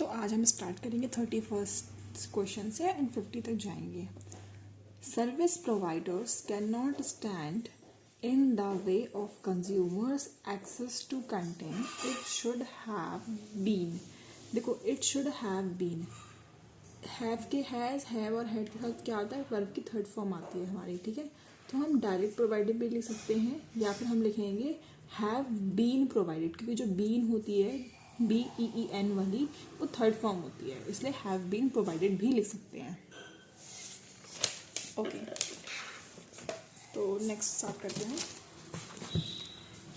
तो आज हम स्टार्ट करेंगे 31st क्वेश्चन से एंड 50 तक जाएंगे। Service providers cannot stand in the way of consumers access to content it should have been. देखो, it should have been, have के हैज़, हैव और हैड के साथ क्या आता है, वर्ब की थर्ड फॉर्म आती है हमारी। ठीक है, तो हम डायरेक्ट प्रोवाइडेड भी लिख सकते हैं या फिर हम लिखेंगे हैव बीन प्रोवाइडेड, क्योंकि जो बीन होती है BEEN वाली वो थर्ड फॉर्म होती है, इसलिए हैव बीन प्रोवाइडेड भी लिख सकते हैं। ओके, तो नेक्स्ट स्टार्ट करते हैं।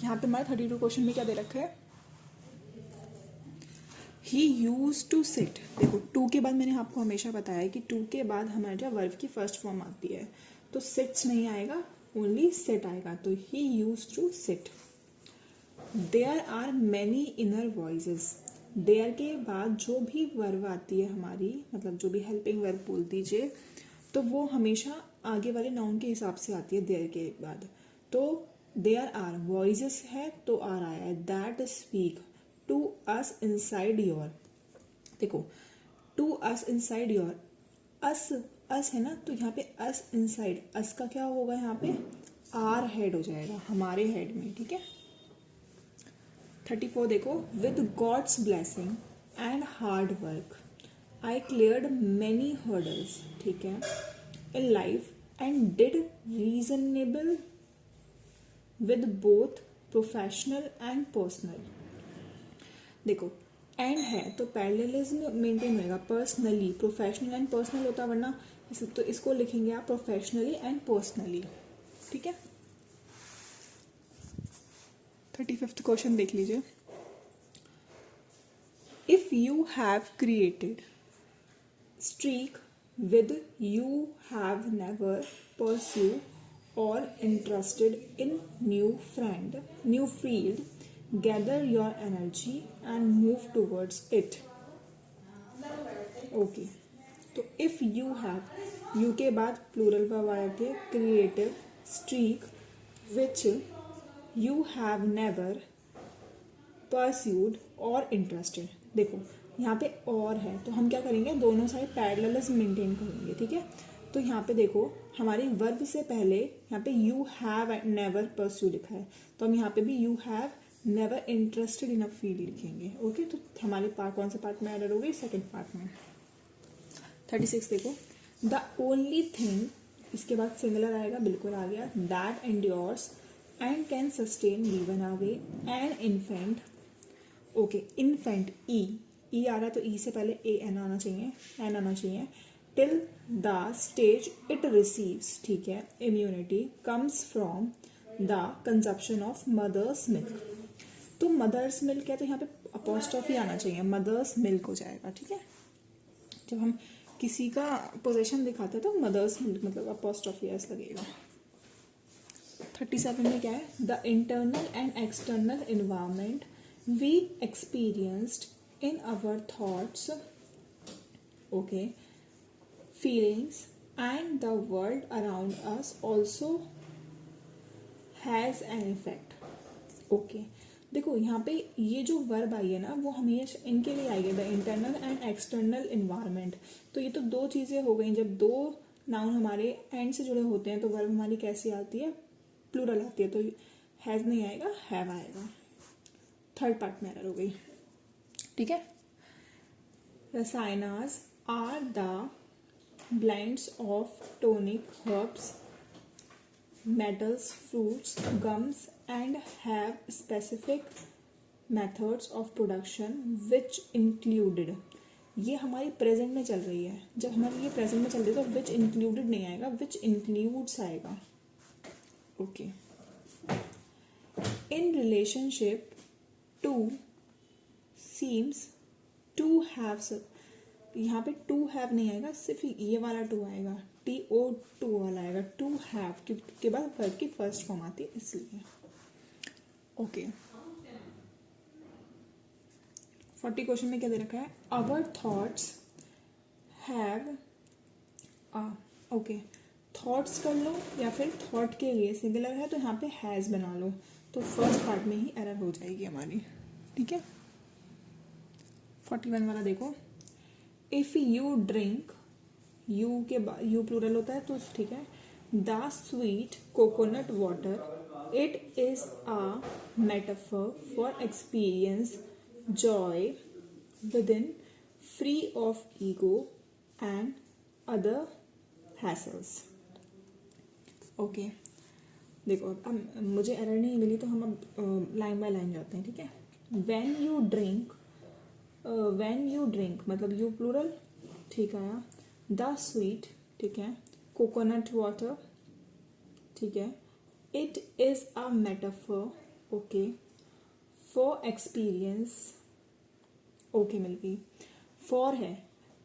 यहाँ पे हमारे 32 क्वेश्चन में क्या दे रखा है, ही यूज टू सिट। देखो, टू के बाद मैंने आपको हमेशा बताया है कि टू के बाद हमारे वर्ब की फर्स्ट फॉर्म आती है, तो सिट्स नहीं आएगा, ओनली सिट आएगा। तो he use to sit. There are many inner voices. There के बाद जो भी वर्ब आती है हमारी, मतलब जो भी हेल्पिंग वर्ब बोल दीजिए, तो वो हमेशा आगे वाले नाउन के हिसाब से आती है देयर के बाद। तो देयर आर वॉइसेस है तो आर आया है, that speak to us inside your. देखो, to us inside your, us है ना, तो यहाँ पे अस इनसाइड, अस का क्या होगा, यहाँ पे आर हेड हो जाएगा, हमारे हेड में। ठीक है, 34 देखो, with God's blessing and hard work I cleared many hurdles. ठीक है, in life and did reasonable with both professional and personal. देखो, एंड है तो पैरेललिज्म मेंटेन होएगा, पर्सनली, प्रोफेशनल एंड पर्सनल होता, वरना तो इसको लिखेंगे आप प्रोफेशनली एंड पर्सनली। ठीक है, 35th क्वेश्चन देख लीजिए। If you have created streak with you have never pursue or interested in new field, gather your energy and move towards it. Okay, तो इफ यू हैव, यू के बाद plural verb आया थे, creative streak which you have never pursued or interested. देखो, यहाँ पे और है तो हम क्या करेंगे, दोनों साइड पैरेललिज्म मेंटेन करेंगे। ठीक है, तो यहाँ पे देखो, हमारी वर्ब से पहले यहाँ पे यू हैव नेवर परस्यू लिखा है, तो हम यहाँ पे भी you have never interested in a field लिखेंगे। ओके, तो हमारे पार्ट कौन से पार्ट में एरर होगी, सेकेंड पार्ट में। 36 देखो, द ओनली थिंग, इसके बाद सिंगुलर आएगा, बिल्कुल आ गया, that endures and can sustain given away an infant। Okay, infant, ई आ रहा है तो ई से पहले एन आना चाहिए, till the stage it receives. ठीक है, immunity comes from the consumption of mother's milk. तो मदर्स मिल्क है तो यहाँ पे अपॉस्ट्रोफी आना चाहिए, मदर्स मिल्क हो जाएगा। ठीक है, जब हम किसी का पोजेशन दिखाते हैं तो मदर्स मिल्क मतलब अपॉस्ट्रोफी एस लगेगा। 37 में क्या है, the internal and external environment we experienced in our thoughts, okay, feelings and the world around us also has an effect. Okay, देखो यहाँ पे ये जो वर्ब आई है ना, वो हमेशा इनके लिए आई है, the internal and external environment. तो ये तो दो चीज़ें हो गई, जब दो नाउन हमारे एंड से जुड़े होते हैं तो वर्ब हमारी कैसी आती है, प्लूरल आती है, तो हैज़ नहीं आएगा, हैव आएगा। थर्ड पार्ट में एरर हो गई। ठीक है, रसायनास are the blends of tonic herbs, metals, fruits, gums and have specific methods of production which included. ये हमारी प्रेजेंट में चल रही है, जब हमारी ये प्रेजेंट में चल रही है तो विच इंक्लूडेड नहीं आएगा, विच इंक्लूड्स आएगा। Okay, in relationship to seems to have, यहाँ पे टू हैव नहीं आएगा, सिर्फ ये वाला टू आएगा, TO2 वाला आएगा, टू हैव के बाद वर्ब की फर्स्ट फॉर्म आती है इसलिए। ओके, 40 क्वेश्चन में क्या दे रखा है, our thoughts have, okay, thoughts कर लो या फिर थॉट के लिए सिंगुलर है तो यहाँ पे हैज़ बना लो, तो फर्स्ट पार्ट में ही एरर हो जाएगी हमारी। ठीक है, 41 वाला देखो, इफ यू ड्रिंक, यू के बाद यू प्लूरल होता है तो ठीक है, the sweet coconut water, it is a metaphor for experience Joy within, free of ego and other hassles. Okay, देखो अब मुझे एरर नहीं मिली तो हम अब लाइन बाय लाइन जाते हैं, ठीक है। व्हेन यू ड्रिंक मतलब यू प्लूरल, ठीक है। द स्वीट, ठीक है। कोकोनट वाटर, ठीक है। It is a metaphor, okay, for experience, okay मिल गई। फॉर है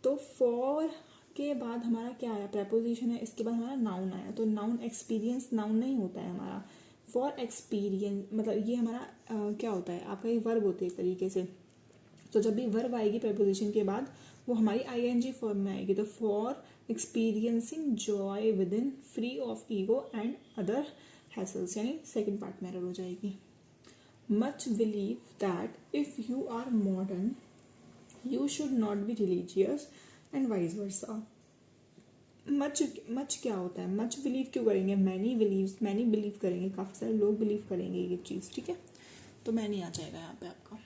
तो फॉर के बाद हमारा क्या आया, प्रेपोजिशन है, इसके बाद हमारा नाउन आया, तो नाउन एक्सपीरियंस नाउन नहीं होता है हमारा। फॉर एक्सपीरियंस मतलब ये हमारा क्या होता है, आपका ये वर्ब होते है एक तरीके से। तो जब भी वर्ब आएगी प्रेपोजिशन के बाद वो हमारी आईएनजी फॉर्म में आएगी। तो for experiencing joy within, free of ego and other hassles, यानी सेकेंड पार्ट में एरर हो जाएगी। Much believe that if you are modern you should not be religious and vice versa। Much क्या होता है, मच बिलीव क्यों करेंगे, many believe करेंगे, काफ़ी सारे लोग बिलीव करेंगे ये चीज़, ठीक है। तो मैनी आ जाएगा यहाँ पे आपका,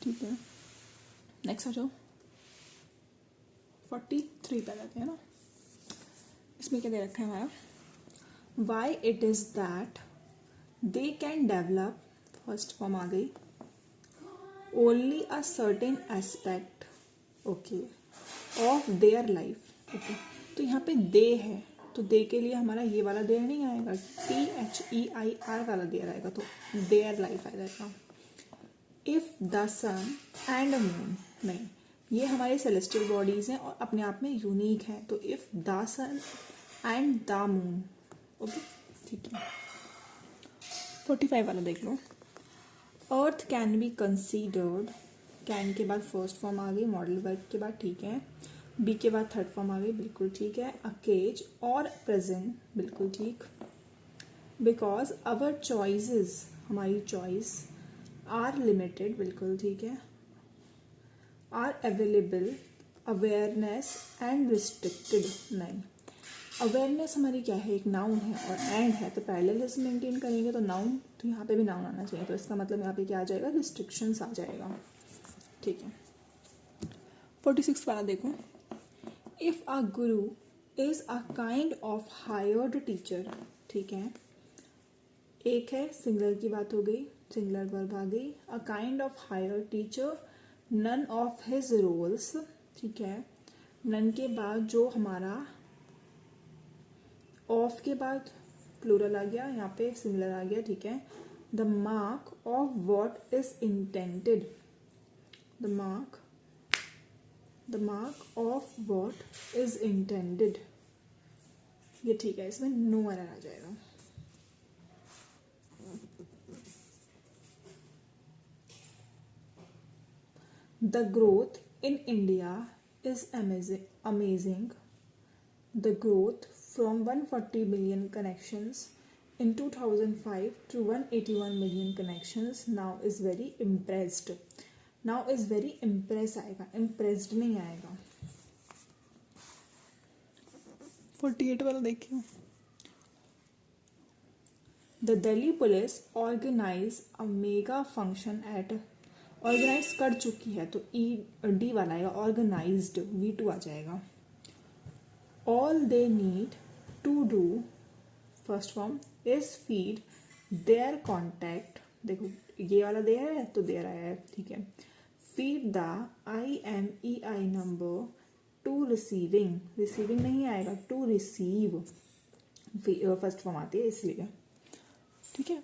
ठीक है। नेक्स्ट आ जाओ, 43 पे आते हैं ना, इसमें क्या दे रखा है हमारा, why it is that they can develop, first form आ गई, only a certain aspect, okay, of their life, okay। तो यहाँ पे दे है तो दे के लिए हमारा ये वाला देयर नहीं आएगा, THEIR वाला देयर आएगा, तो देयर लाइफ आ जाएगा। If the sun and moon, नहीं, ये हमारे सेलेस्टियल बॉडीज हैं और अपने आप में यूनिक है, तो if the sun and the moon, okay, ठीक है। 45 वाला देख लो, earth can be considered, can के बाद फर्स्ट फॉर्म आ गई, मॉडल वर्ब के बाद, ठीक है। बी के बाद थर्ड फॉर्म आ गई, बिल्कुल ठीक है। अ केज और प्रेजेंट, बिल्कुल ठीक। बिकॉज अवर चॉइसेस, हमारी चॉइस, आर लिमिटेड, बिल्कुल ठीक है। Are available, awareness and restricted, नहीं। अवेयरनेस हमारी क्या है, एक नाउन है और एंड है, तो पैरेललिज्म मेंटेन करेंगे तो नाउन, तो यहाँ पे भी नाउन आना चाहिए, तो इसका मतलब यहाँ पे क्या आ जाएगा, रिस्ट्रिक्शंस आ जाएगा, ठीक है। 46 वाला देखो, if a Guru is a kind of hired teacher, ठीक है। एक है सिंगलर की बात हो गई, सिंगलर वर्ब आ गई, a kind of hired teacher, none of his roles, ठीक है। नन के बाद जो हमारा ऑफ के बाद प्लूरल आ गया, यहाँ पे सिंगुलर आ गया, ठीक है। The mark of what is intended, the mark of what is intended, ये ठीक है, इसमें नो एरर आ जाएगा। The growth in India is amazing, the growth from 140 million connections in 2005 to 181 million connections now is very impressed, now is very impress आएगा, impressed नहीं आएगा। 48 वाला देखिए, the Delhi police organize a mega function at, organize कर चुकी है तो D वाला आएगा, ऑर्गेनाइज्ड V2 आ जाएगा। All they need to do, first form, is feed their contact, देखो ये वाला दे है तो दे रहा है, ठीक है। feed the IMEI number to receiving नहीं आएगा, to receive फर्स्ट फॉर्म आती है इसलिए, ठीक है।